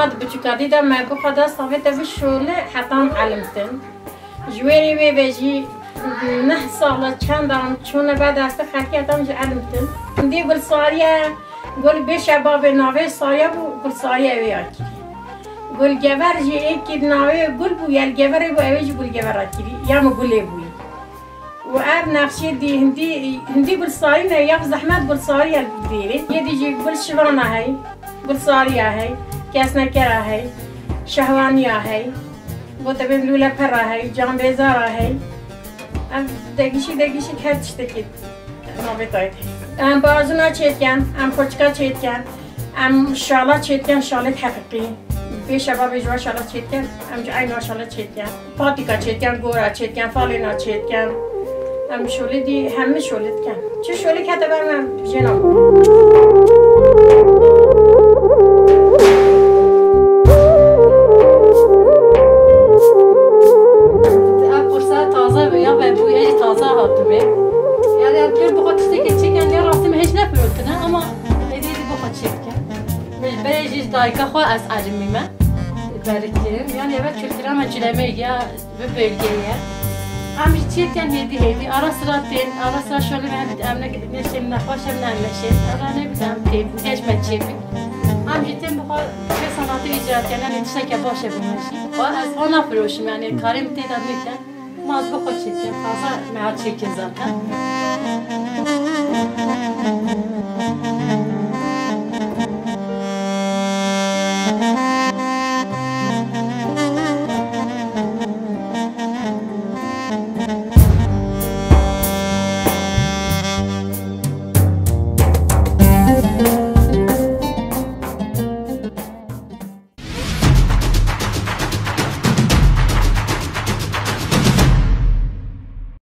ولاد بچوکادی دا مگو خدا صافت به شوله حتی علمتن جوری و بجی نه سال چند دارم چون بعد از خرکی اتم جو علمتن دی گل ساریه گل بیش باب نوه ساریه بو گل ساریه ویاکی گل گور جی ایک نوه گل بو یا گور بو اویج گل گور کری یا مگله بوی و اب نقشه دی هندی گل ساری نه یا زحمت گل ساریه دیره یه دیجی گل شوانه هی گل ساریه هی کس نکره هی شهوانیه هی و تبین لوله پره هی جان بیزاره هی ام دگیشی هر چیزی نابتاید. ام بازونا چیتکن، ام کوچکا چیتکن، ام شالا چیتکن شالت حقیقی. بیش از جوا شالا چیتکن، ام جاینا شالا چیتکن. پاتیکا چیتکن، گورا چیتکن، فالینا چیتکن. ام شولی دی همه شولت کن. چه شولی که تبرم جناب. دایکا خو از عرمیمه برکتیم yani evet kültürel meçhulemiye ve bölgeye amca çirken hedi ara sıra şöyle ben neşem nefasem neşem ara ne bileyim teşmet çepi amca tem bu ve sanatı icra yani işte ki başa bulmuş az ona proşum yani karim tedavi eden mazbu koçetim fazla meğer çekin zaten